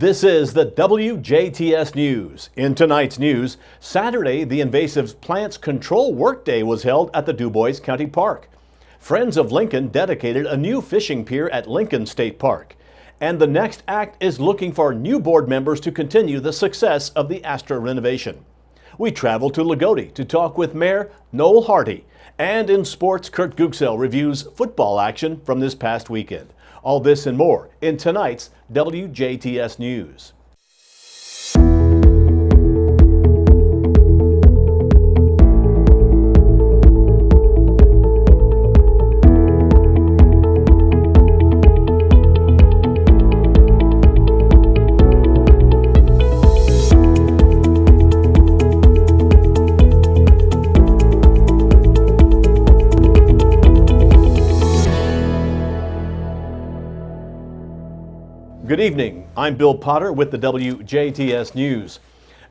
This is the WJTS News. In tonight's news, Saturday, the Invasive Plants Control Workday was held at the DuBois County Park. Friends of Lincoln dedicated a new fishing pier at Lincoln State Park. And the next act is looking for new board members to continue the success of the Astra renovation. We travel to Lagodi to talk with Mayor Noel Hardy. And in sports, Kurt Guxell reviews football action from this past weekend. All this and more in tonight's WJTS News. Good evening. I'm Bill Potter with the WJTS News.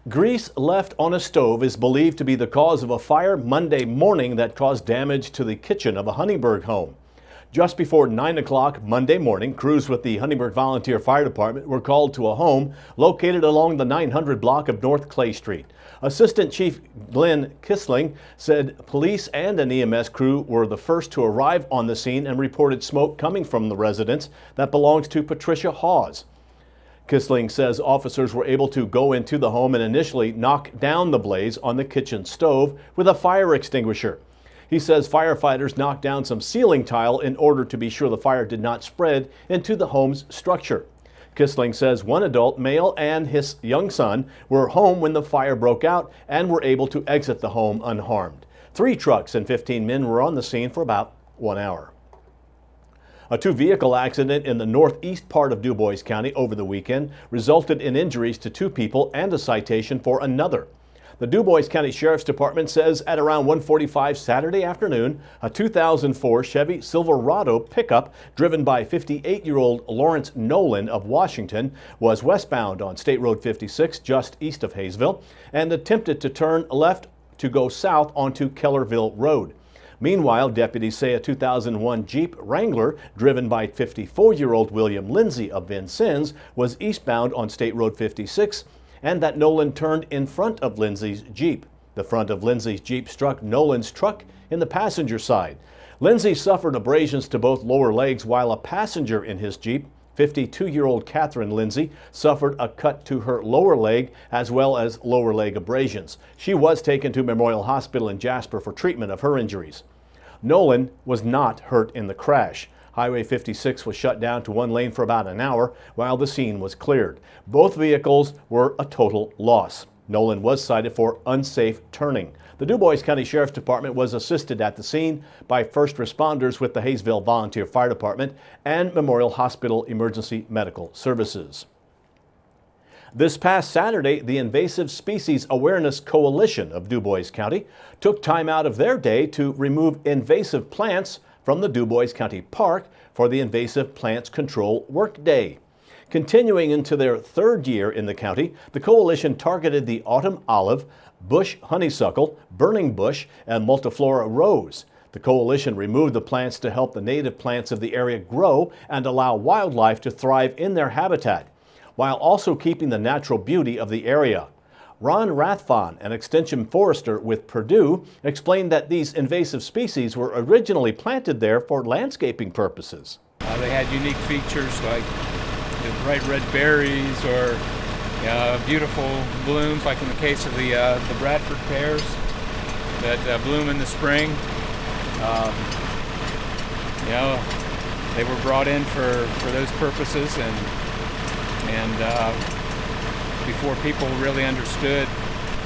Grease left on a stove is believed to be the cause of a fire Monday morning that caused damage to the kitchen of a Huntingburg home. Just before 9 o'clock Monday morning, crews with the Huntingburg Volunteer Fire Department were called to a home located along the 900 block of North Clay Street. Assistant Chief Glenn Kissling said police and an EMS crew were the first to arrive on the scene and reported smoke coming from the residence that belongs to Patricia Hawes. Kissling says officers were able to go into the home and initially knock down the blaze on the kitchen stove with a fire extinguisher. He says firefighters knocked down some ceiling tile in order to be sure the fire did not spread into the home's structure. Kissling says one adult male and his young son were home when the fire broke out and were able to exit the home unharmed. 3 trucks and 15 men were on the scene for about 1 hour. A 2-vehicle accident in the northeast part of DuBois County over the weekend resulted in injuries to 2 people and a citation for another. The DuBois County Sheriff's Department says at around 1:45 Saturday afternoon, a 2004 Chevy Silverado pickup driven by 58-year-old Lawrence Nolan of Washington was westbound on State Road 56 just east of Hayesville and attempted to turn left to go south onto Kellerville Road. Meanwhile, deputies say a 2001 Jeep Wrangler driven by 54-year-old William Lindsay of Vincennes was eastbound on State Road 56 and that Nolan turned in front of Lindsay's Jeep. The front of Lindsay's Jeep struck Nolan's truck in the passenger side. Lindsay suffered abrasions to both lower legs while a passenger in his Jeep, 52-year-old Catherine Lindsay, suffered a cut to her lower leg as well as lower leg abrasions. She was taken to Memorial Hospital in Jasper for treatment of her injuries. Nolan was not hurt in the crash. Highway 56 was shut down to one lane for about an hour while the scene was cleared. Both vehicles were a total loss. Nolan was cited for unsafe turning. The DuBois County Sheriff's Department was assisted at the scene by first responders with the Hayesville Volunteer Fire Department and Memorial Hospital Emergency Medical Services. This past Saturday, the Invasive Species Awareness Coalition of DuBois County took time out of their day to remove invasive plants from the DuBois County Park for the Invasive Plants Control Workday. Continuing into their 3rd year in the county, the coalition targeted the autumn olive, bush honeysuckle, burning bush, and multiflora rose. The coalition removed the plants to help the native plants of the area grow and allow wildlife to thrive in their habitat, while also keeping the natural beauty of the area. Ron Rathfon, an extension forester with Purdue, explained that these invasive species were originally planted there for landscaping purposes. They had unique features like the bright red berries or beautiful blooms, like in the case of the Bradford pears that bloom in the spring. They were brought in for those purposes, and before people really understood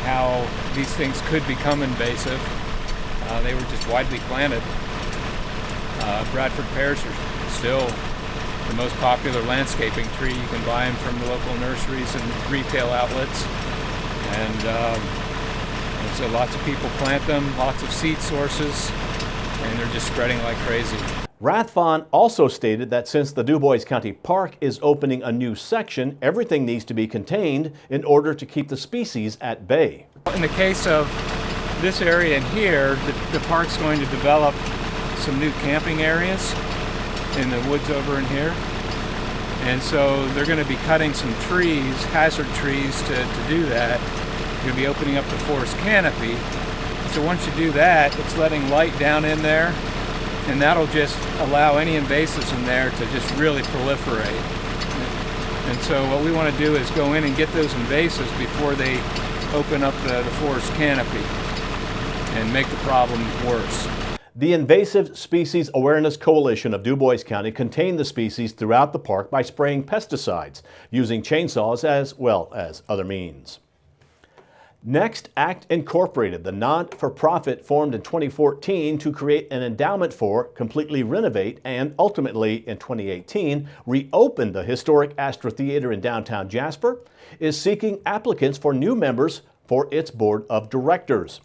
how these things could become invasive, they were just widely planted. Bradford pears are still the most popular landscaping tree. You can buy them from the local nurseries and retail outlets. And so lots of people plant them, lots of seed sources, and they're just spreading like crazy. Rathfon also stated that since the DuBois County Park is opening a new section, everything needs to be contained in order to keep the species at bay. In the case of this area in here, the park's going to develop some new camping areas in the woods over in here. And so they're going to be cutting some trees, hazard trees, to do that. They're going to be opening up the forest canopy. So once you do that, it's letting light down in there, and that'll just allow any invasives in there to just really proliferate. And so what we want to do is go in and get those invasives before they open up the forest canopy and make the problem worse. The Invasive Species Awareness Coalition of DuBois County contained the species throughout the park by spraying pesticides, using chainsaws as well as other means. Next Act Incorporated, the not-for-profit formed in 2014 to create an endowment for, completely renovate, and ultimately in 2018 reopen the historic Astra Theater in downtown Jasper, is seeking applicants for new members for its board of directors.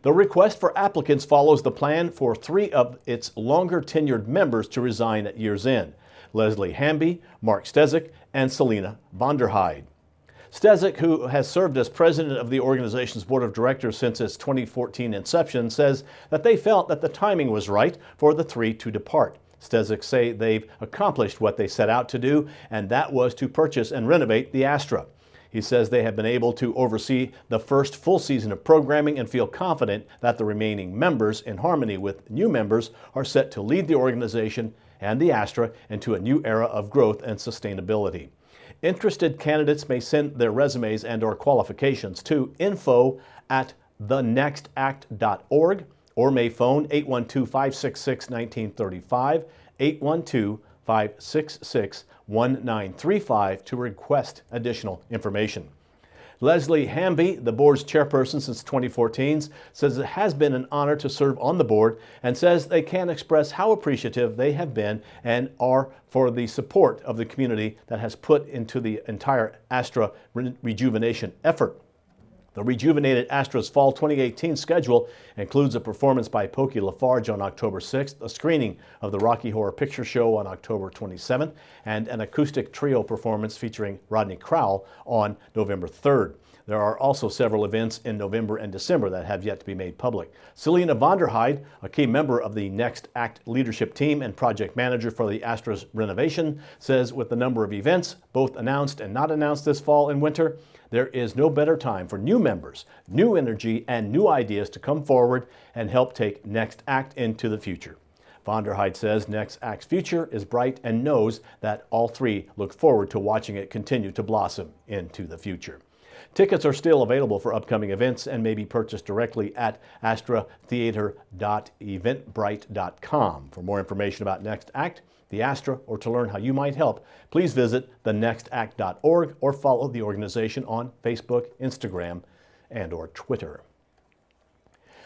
The request for applicants follows the plan for 3 of its longer-tenured members to resign at year's end: Leslie Hamby, Mark Stezik, and Selena Vonderheide. Stezik, who has served as president of the organization's board of directors since its 2014 inception, says that they felt that the timing was right for the 3 to depart. Stezik say they've accomplished what they set out to do, and that was to purchase and renovate the Astra. He says they have been able to oversee the first full season of programming and feel confident that the remaining members, in harmony with new members, are set to lead the organization and the Astra into a new era of growth and sustainability. Interested candidates may send their resumes and/or qualifications to info@thenextact.org or may phone 812-566-1935, 812-566-1935 to request additional information. Leslie Hamby, the board's chairperson since 2014, says it has been an honor to serve on the board and says they can't express how appreciative they have been and are for the support of the community that has put into the entire Astra rejuvenation effort. The rejuvenated Astra's Fall 2018 schedule includes a performance by Pokey Lafarge on October 6th, a screening of the Rocky Horror Picture Show on October 27th, and an acoustic trio performance featuring Rodney Crowell on November 3rd. There are also several events in November and December that have yet to be made public. Selena Vonderheide, a key member of the Next Act leadership team and project manager for the Astra's renovation, says with the number of events, both announced and not announced this fall and winter, there is no better time for new members, new energy, and new ideas to come forward and help take Next Act into the future. Vonderheide says Next Act's future is bright and knows that all 3 look forward to watching it continue to blossom into the future. Tickets are still available for upcoming events and may be purchased directly at astratheater.eventbrite.com. For more information about Next Act, the Astra, or to learn how you might help, please visit thenextact.org or follow the organization on Facebook, Instagram, and/or Twitter.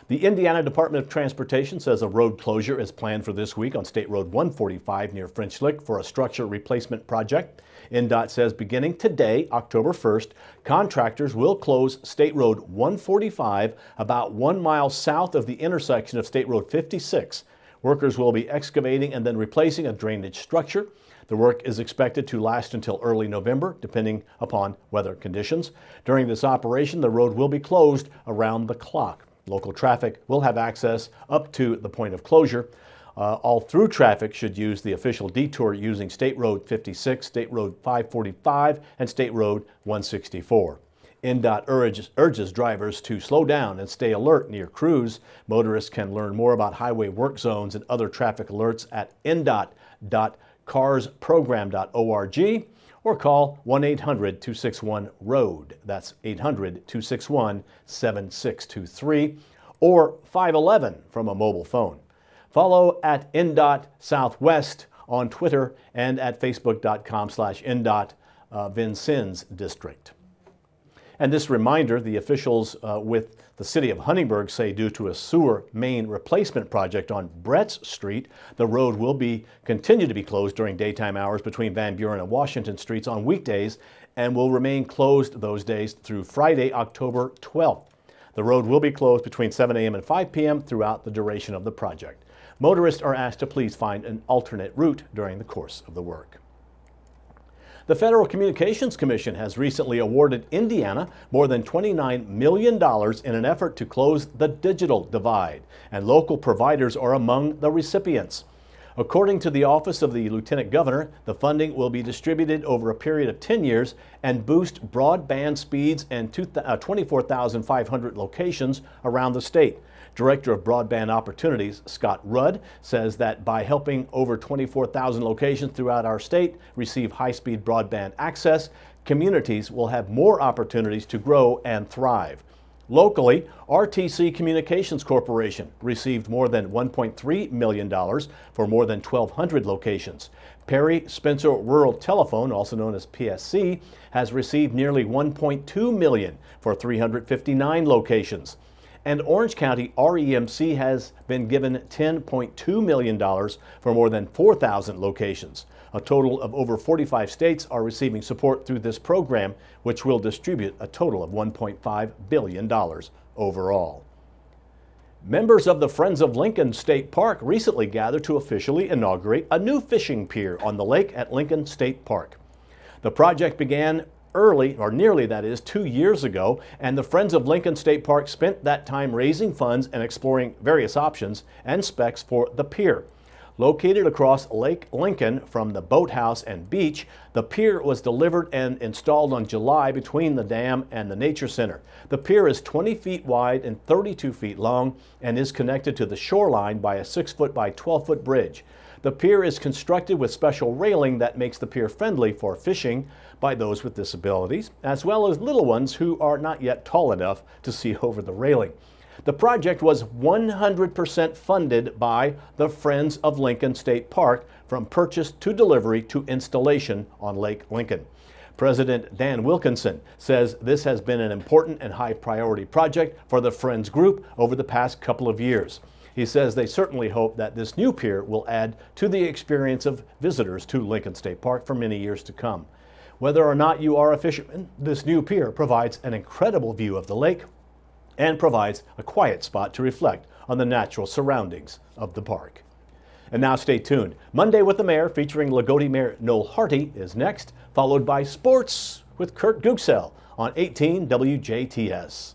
The Indiana Department of Transportation says a road closure is planned for this week on State Road 145 near French Lick for a structure replacement project. INDOT says beginning today, October 1st, contractors will close State Road 145 about 1 mile south of the intersection of State Road 56. Workers will be excavating and then replacing a drainage structure. The work is expected to last until early November, depending upon weather conditions. During this operation, the road will be closed around the clock. Local traffic will have access up to the point of closure. All through traffic should use the official detour using State Road 56, State Road 545, and State Road 164. INDOT urges drivers to slow down and stay alert near crews. Motorists can learn more about highway work zones and other traffic alerts at indot.carsprogram.org or call 1-800-261-ROAD. That's 800-261-7623 or 511 from a mobile phone. Follow at INDOT Southwest on Twitter and at facebook.com/INDOT Vincennes District. And this reminder, the officials with the city of Huntingburg say due to a sewer main replacement project on Brett's Street, the road will continue to be closed during daytime hours between Van Buren and Washington Streets on weekdays and will remain closed those days through Friday, October 12th. The road will be closed between 7 a.m. and 5 p.m. throughout the duration of the project. Motorists are asked to please find an alternate route during the course of the work. The Federal Communications Commission has recently awarded Indiana more than $29 million in an effort to close the digital divide, and local providers are among the recipients. According to the Office of the Lieutenant Governor, the funding will be distributed over a period of 10 years and boost broadband speeds in 24,500 locations around the state. Director of Broadband Opportunities, Scott Rudd, says that by helping over 24,000 locations throughout our state receive high-speed broadband access, communities will have more opportunities to grow and thrive. Locally, RTC Communications Corporation received more than $1.3 million for more than 1,200 locations. Perry Spencer Rural Telephone, also known as PSC, has received nearly $1.2 million for 359 locations. And Orange County REMC has been given $10.2 million for more than 4,000 locations. A total of over 45 states are receiving support through this program, which will distribute a total of $1.5 billion overall. Members of the Friends of Lincoln State Park recently gathered to officially inaugurate a new fishing pier on the lake at Lincoln State Park. The project began early, or nearly that is, 2 years ago, and the Friends of Lincoln State Park spent that time raising funds and exploring various options and specs for the pier. Located across Lake Lincoln from the boathouse and beach, the pier was delivered and installed on July between the dam and the Nature Center. The pier is 20 feet wide and 32 feet long and is connected to the shoreline by a 6-foot by 12-foot bridge. The pier is constructed with special railing that makes the pier friendly for fishing by those with disabilities, as well as little ones who are not yet tall enough to see over the railing. The project was 100% funded by the Friends of Lincoln State Park, from purchase to delivery to installation on Lake Lincoln. President Dan Wilkinson says this has been an important and high priority project for the Friends group over the past couple of years. He says they certainly hope that this new pier will add to the experience of visitors to Lincoln State Park for many years to come. Whether or not you are a fisherman, this new pier provides an incredible view of the lake and provides a quiet spot to reflect on the natural surroundings of the park. And now stay tuned. Monday with the Mayor, featuring Lagodi Mayor Noel Harty, is next, followed by sports with Kurt Guxell on 18 WJTS.